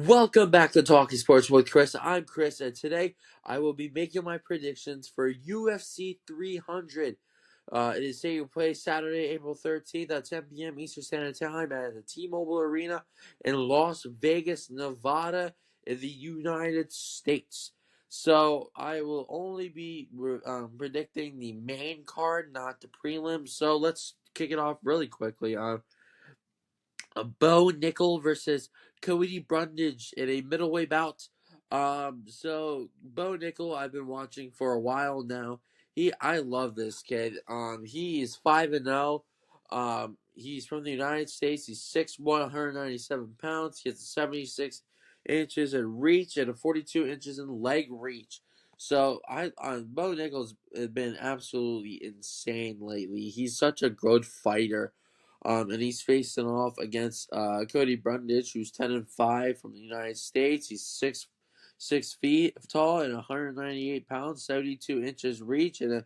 Welcome back to Talking Sports with Chris. I'm Chris, and today I will be making my predictions for UFC 300. It is taking place Saturday, April 13th at 10 p.m. Eastern Standard Time at the T-Mobile Arena in Las Vegas, Nevada, in the United States. So I will only be predicting the main card, not the prelims. So let's kick it off really quickly. Bo Nickel versus Cody Brundage in a middleweight bout. So Bo Nickel, I've been watching for a while now. I love this kid. He is 5-0. He's from the United States. He's 6'1", 197 pounds. He has 76 inches in reach and a 42 inches in leg reach. So Bo Nickel's been absolutely insane lately. He's such a good fighter. And he's facing off against Cody Brundage, who's 10-5 from the United States. He's 6 feet tall and 198 pounds, 72 inches reach, and a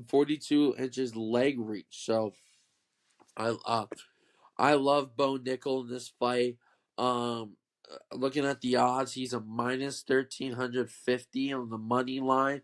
42 inches leg reach. So I I love Bo Nickel in this fight. Um, Looking at the odds, he's a minus 1,350 on the money line.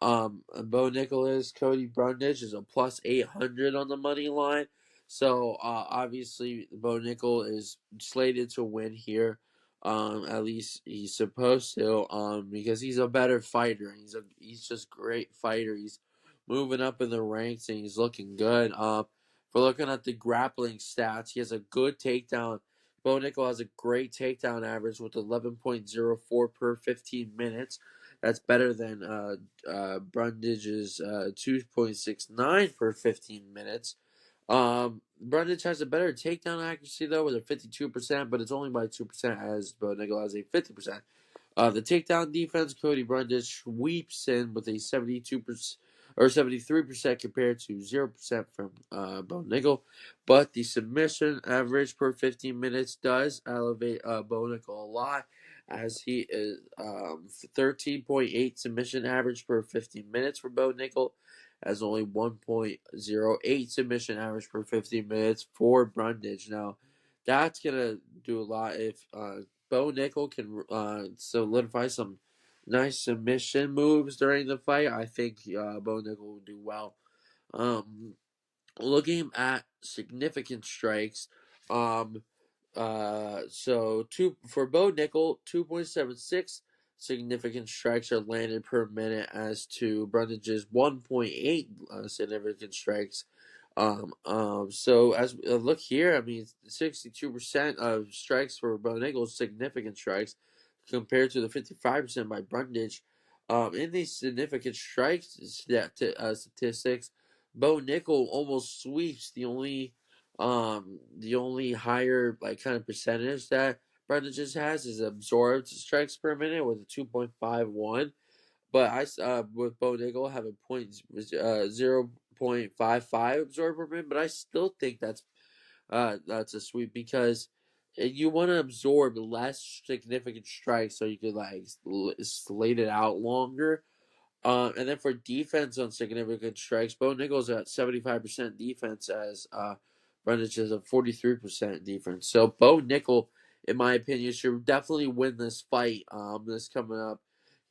Bo Nickel is. Cody Brundage is a plus 800 on the money line. So obviously, Bo Nickel is slated to win here. At least he's supposed to. Because he's a better fighter. He's just great fighter. He's moving up in the ranks and he's looking good. For looking at the grappling stats, he has a good takedown. Bo Nickel has a great takedown average with 11.04 per 15 minutes. That's better than Brundage's 2.69 per 15 minutes. Brundage has a better takedown accuracy though with a 52%, but it's only by 2% as Bo Nickel has a 50%. The takedown defense, Cody Brundage sweeps in with a 72% or 73% compared to 0% from Bo Nickel. But the submission average per 15 minutes does elevate Bo Nickel a lot, as he is 13.8 submission average per 15 minutes for Bo Nickel, as only 1.08 submission average per 15 minutes for Brundage. Now, that's going to do a lot if Bo Nickel can solidify some nice submission moves during the fight. I think Bo Nickel will do well. Um, Looking at significant strikes, so two for Bo Nickel, 2.76 significant strikes are landed per minute, as to Brundage's 1.8 significant strikes. So as look here, I mean, 62% of strikes for Bo Nickel significant strikes, compared to the 55% by Brundage. In these significant strikes statistics, Bo Nickel almost sweeps the only higher like kind of percentage that Brundage has is absorbed strikes per minute with a 2.51. But with Bo Nickel having 0.55 absorbed per minute, but I still think that's a sweep, because you want to absorb less significant strikes so you could like slate it out longer. And then for defense on significant strikes, Bo Nickel's at 75% defense, as Brundage is at 43% defense. So Bo Nickel, in my opinion, should definitely win this fight. This coming up,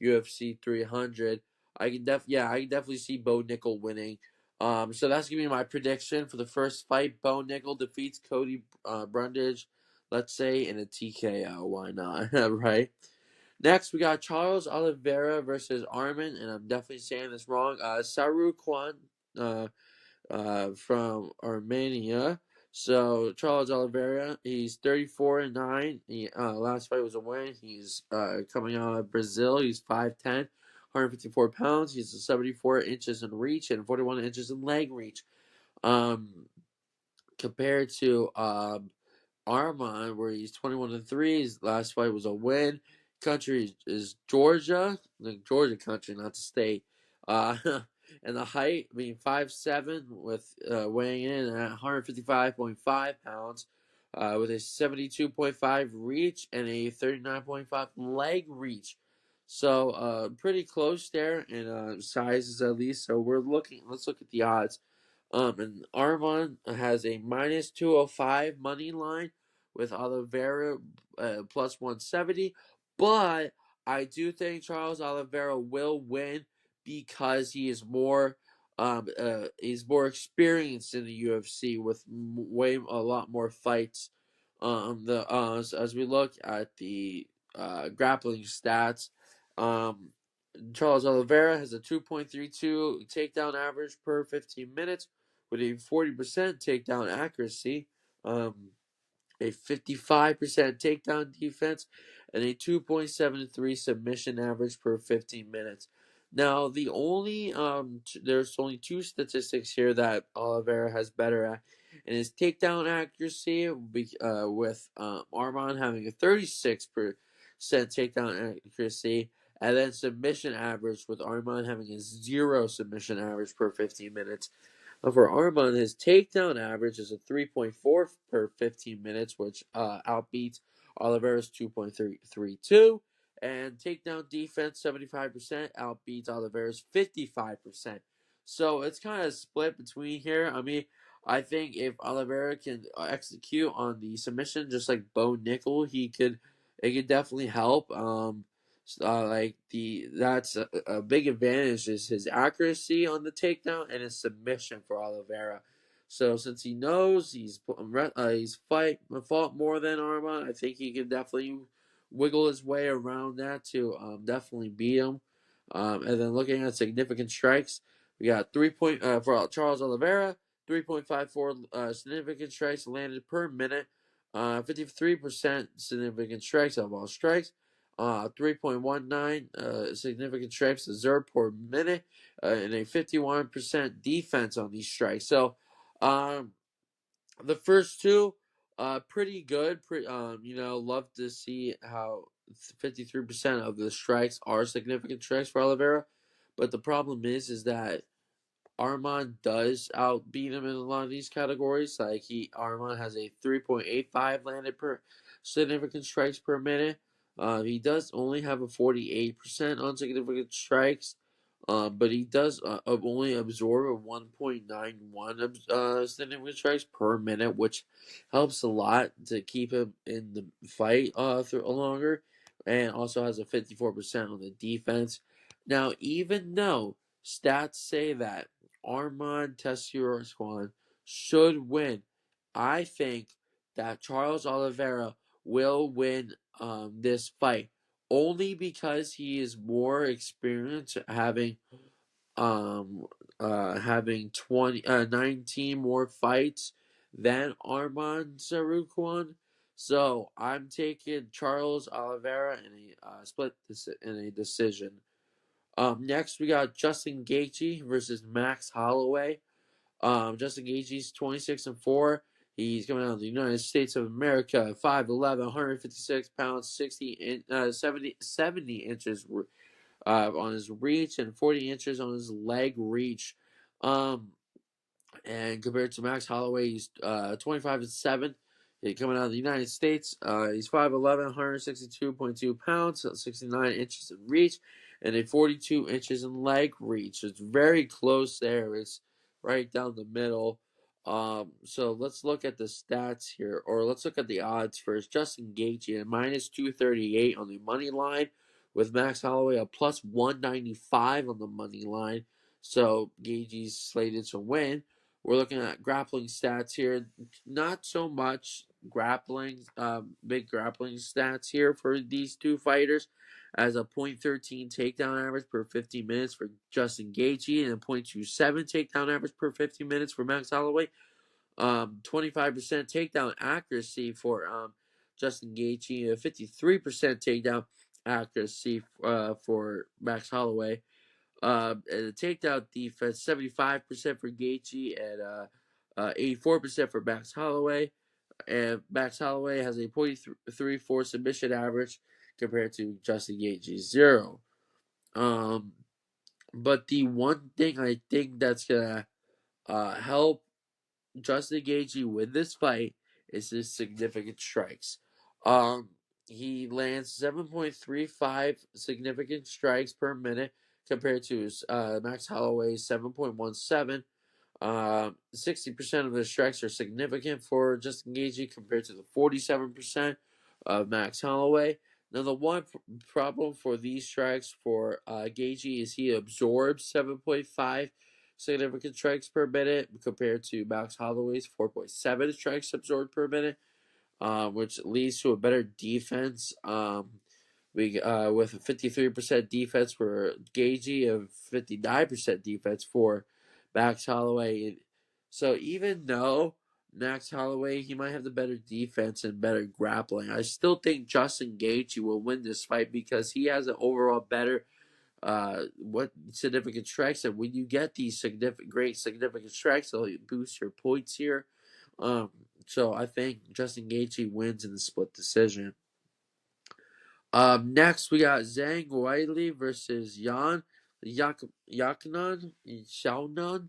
UFC 300. I can definitely see Bo Nickel winning. So that's gonna be my prediction for the first fight. Bo Nickel defeats Cody Brundage, let's say in a TKO. Why not? Right. Next, we got Charles Oliveira versus Armin, and I'm definitely saying this wrong. Saru Kwan uh, from Armenia. So Charles Oliveira, he's 34-9. He last fight was a win. He's coming out of Brazil. He's 5'10", 154 pounds. He's 74 inches in reach and 41 inches in leg reach. Compared to Armand, where he's 21-3. His last fight was a win. Country is Georgia, the Georgia country, not the state. Uh, and the height, I mean, 5'7", with weighing in at 155.5 pounds, with a 72.5 reach and a 39.5 leg reach. So pretty close there in sizes at least. So let's look at the odds. And Armand has a minus 205 money line with Oliveira plus 170. But I do think Charles Oliveira will win because he's more experienced in the UFC with way a lot more fights. The as we look at the grappling stats, um, Charles Oliveira has a 2.32 takedown average per 15 minutes with a 40% takedown accuracy. Um, a 55% takedown defense, and a 2.73 submission average per 15 minutes. Now, there's only two statistics here that Oliveira has better at, and his takedown accuracy with Arman having a 36% takedown accuracy, and then submission average with Arman having a 0 submission average per 15 minutes. For Arman, his takedown average is a 3.4 per 15 minutes, which outbeats Oliveira's 2.32. And takedown defense, 75%, outbeats Oliveira's 55%. So it's kind of split between here. I mean, I think if Oliveira can execute on the submission, just like Bo Nickel, it could definitely help. That's a big advantage is his accuracy on the takedown and his submission for Oliveira. So since he knows fought more than Arman, I think he can definitely wiggle his way around that to definitely beat him. And then looking at significant strikes, we got for Charles Oliveira, 3.54 significant strikes landed per minute, 53% significant strikes of all strikes. 3.19 significant strikes observed per minute, and a 51% defense on these strikes. So, the first two, pretty good. Love to see how 53% of the strikes are significant strikes for Oliveira. But the problem is that Arman does outbeat him in a lot of these categories. Arman has a 3.85 landed per significant strikes per minute. He does only have a 48% on significant strikes, but he does only absorb a 1.91 significant strikes per minute, which helps a lot to keep him in the fight through longer, and also has a 54% on the defense. Now, even though stats say that Armand Tessurisquan should win, I think that Charles Oliveira will win this fight only because he is more experienced, having 19 more fights than Armand Saruquan. So I'm taking Charles Oliveira in a decision. Next we got Justin Gaethje versus Max Holloway. Justin Gaethje's 26-4. He's coming out of the United States of America, 5'11", 156 pounds, 70 inches on his reach and 40 inches on his leg reach. And compared to Max Holloway, he's 25-7. Coming out of the United States, he's 5'11", 162.2 pounds, 69 inches in reach, and a 42 inches in leg reach. It's very close there. It's right down the middle. So let's look at the stats here, or let's look at the odds first. Justin Gaethje at minus 238 on the money line, with Max Holloway a plus 195 on the money line. So Gaethje's slated to win. We're looking at grappling stats here. Not so much big grappling stats here for these two fighters, as a .13 takedown average per 15 minutes for Justin Gaethje and a .27 takedown average per 15 minutes for Max Holloway. 25% takedown accuracy for Justin Gaethje, a 53% takedown accuracy for Max Holloway. And the takedown defense, 75% for Gaethje and 84% for Max Holloway. And Max Holloway has a .34 submission average compared to Justin Gaethje's 0. But the one thing I think that's gonna help Justin Gaethje win this fight is his significant strikes. He lands 7.35 significant strikes per minute compared to his Max Holloway's 7.17. 60% of the strikes are significant for Justin Gaethje compared to the 47% of Max Holloway. Now, the one problem for these strikes for Gaethje is he absorbs 7.5 significant strikes per minute compared to Max Holloway's 4.7 strikes absorbed per minute, which leads to a better defense. We with a 53% defense for Gaethje and 59% defense for Max Holloway. So even though Max Holloway he might have the better defense and better grappling, I still think Justin Gaethje will win this fight because he has an overall better what significant strikes, and when you get these significant strikes, it'll boost your points here. Um, so I think Justin Gaethje wins in the split decision. Next we got Zhang Weili versus Yaknan Xiaonan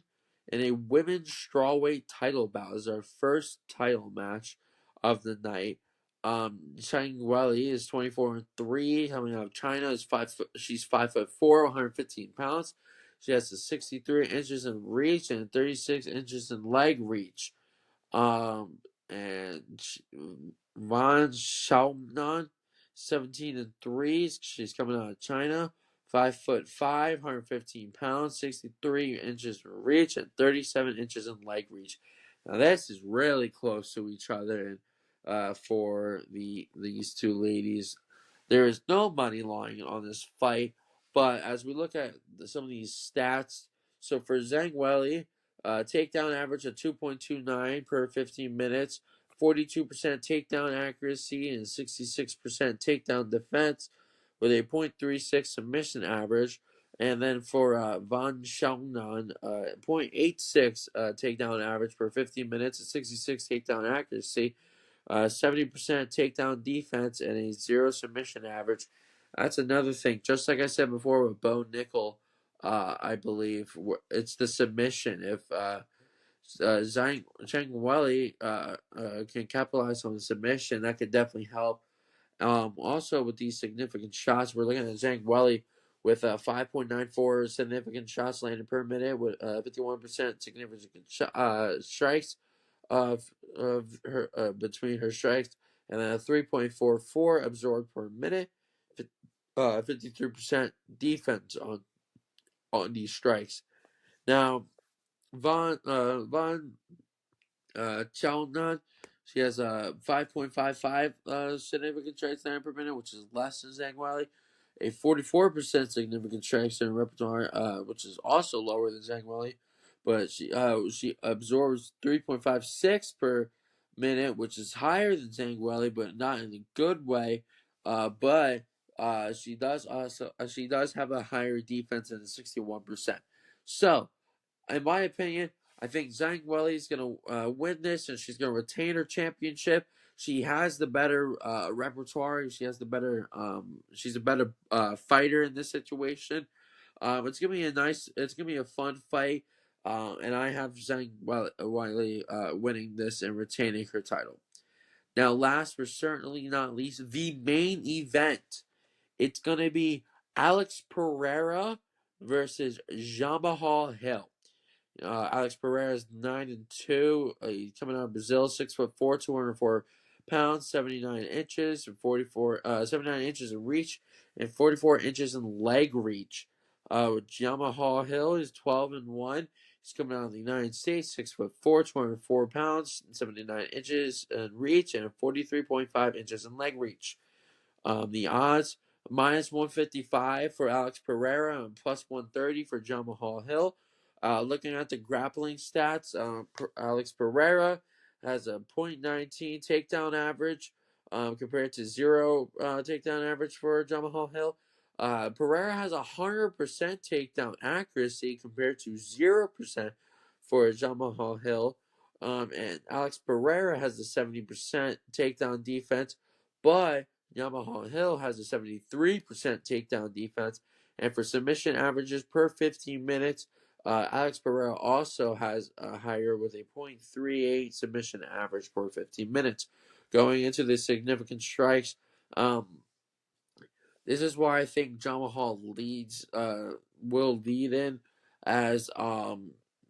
in a women's strawweight title bout. This is our first title match of the night. Zhang Weili is 24-3, coming out of China. She's 5'4", 115 pounds. She has a 63 inches in reach and 36 inches in leg reach. And Van Xiaonan, 17-3. She's coming out of China. 5'5", 115 pounds, 63 inches in reach, and 37 inches in leg reach. Now this is really close to each other, and for these two ladies, there is no money line on this fight. But as we look at some of these stats, so for Zhang Weili, takedown average of 2.29 per 15 minutes, 42% takedown accuracy, and 66% takedown defense with a .36 submission average. And then for Van Xiaonan, .86 takedown average per 15 minutes and 66 takedown accuracy, 70% takedown defense, and a 0 submission average. That's another thing. Just like I said before with Bo Nickel, I believe it's the submission. If Zhang Weili can capitalize on the submission, that could definitely help. Also, with these significant shots, we're looking at Zhang Weili with 5.94 significant shots landed per minute, with 51% significant strikes of her between her strikes, and then a 3.44 absorbed per minute, 53% defense on these strikes. Now, Von Chalnan, she has a 5.55 significant strikes landed per minute, which is less than Zhang Weili. A 44% significant strikes in repertoire, which is also lower than Zhang Weili, but she absorbs 3.56 per minute, which is higher than Zhang Weili, but not in a good way. But she does have a higher defense than 61%. So in my opinion, I think Zhang Weili is going to win this, and she's going to retain her championship. She has the better repertoire. She has the better. She's a better fighter in this situation. It's gonna be a nice. It's gonna be a fun fight. And I have Zhang Weili winning this and retaining her title. Now, last but certainly not least, the main event. It's gonna be Alex Pereira versus Jamahal Hill. Alex Pereira is 9-2. He's coming out of Brazil, 6'4", 204 pounds, 79 inches in reach, and 44 inches in leg reach. With Yamaha Hill is 12-1. He's coming out of the United States, 6'4", 204 pounds, 79 inches in reach, and 43.5 inches in leg reach. The odds minus 155 for Alex Pereira and plus 130 for Jamahal Hill. Looking at the grappling stats, Alex Pereira has a .19 takedown average compared to 0 takedown average for Jamahal Hill. Pereira has 100% takedown accuracy compared to 0% for Jamahal Hill. And Alex Pereira has a 70% takedown defense, but Yamaha Hill has a 73% takedown defense. And for submission averages per 15 minutes, Alex Pereira also has a higher with a .38 submission average per 15 minutes. Going into the significant strikes, this is why I think John Mahal will lead in as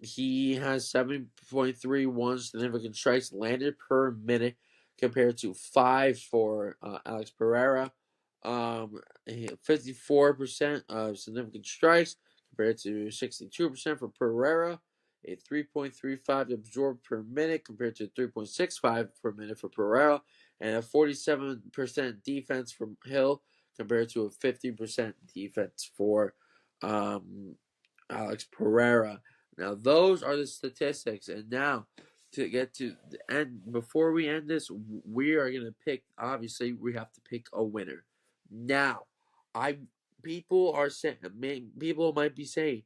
he has 7.31 significant strikes landed per minute compared to 5 for Alex Pereira. 54% of significant strikes compared to 62% for Pereira. A 3.35 absorbed per minute compared to 3.65 per minute for Pereira. And a 47% defense from Hill compared to a 50% defense for um, Alex Pereira. Now, those are the statistics. And now, to get to the end, before we end this, we are going to pick, obviously, we have to pick a winner. Now, I people are saying, people might be saying,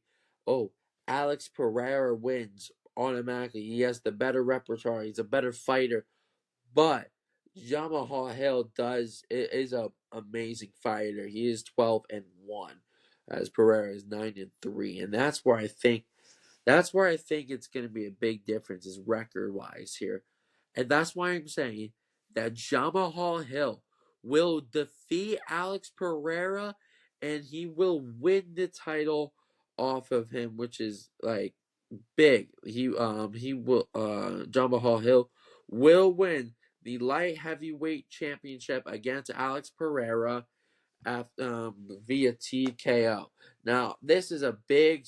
oh, Alex Pereira wins automatically. He has the better repertoire. He's a better fighter. But Yamaha Hill is a amazing fighter. He is 12-1, as Pereira is 9-3, and that's where I think it's going to be a big difference is record wise here, and that's why I'm saying that Yamaha Hill will defeat Alex Pereira, and he will win the title off of him, which is like big. He will John Mahal Hill will win the light heavyweight championship against Alex Pereira after, via TKO. Now, this is a big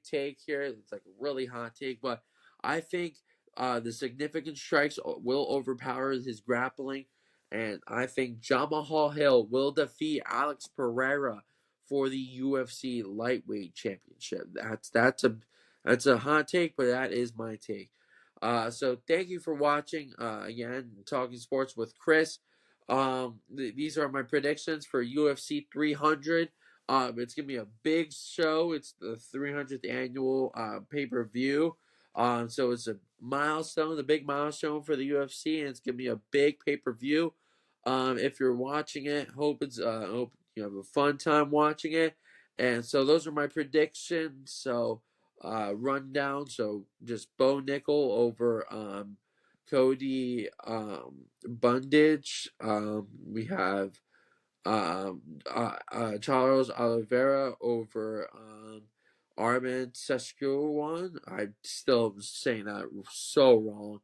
take here. It's like a really hot take, but I think the significant strikes will overpower his grappling, and I think Jamahal Hill will defeat Alex Pereira for the UFC lightweight championship. That's a hot take, but that is my take. So thank you for watching. Again, Talking Sports with Chris. These are my predictions for UFC 300. It's gonna be a big show. It's the 300th annual pay-per-view. So it's a milestone, the big milestone for the UFC, and it's gonna be a big pay-per-view. If you're watching it, hope you have a fun time watching it. And so those are my predictions. So rundown. So just Bo Nickel over Cody Bundage. We have Charles Oliveira over Armin Sescuwan. I'm still saying that so wrong.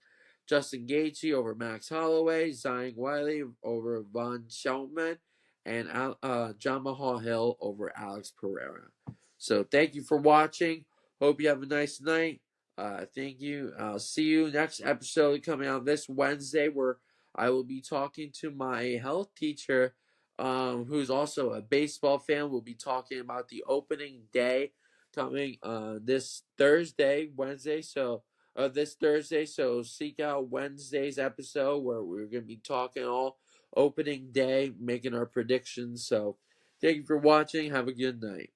Justin Gaethje over Max Holloway. Zion Wiley over Von Shelman. And John Mahal Hill over Alex Pereira. So thank you for watching. Hope you have a nice night. Thank you. I'll see you next episode coming out this Wednesday, where I will be talking to my health teacher, who's also a baseball fan. We'll be talking about the opening day coming this Thursday, Wednesday. So this Thursday. So seek out Wednesday's episode where we're gonna be talking all opening day, making our predictions. So thank you for watching. Have a good night.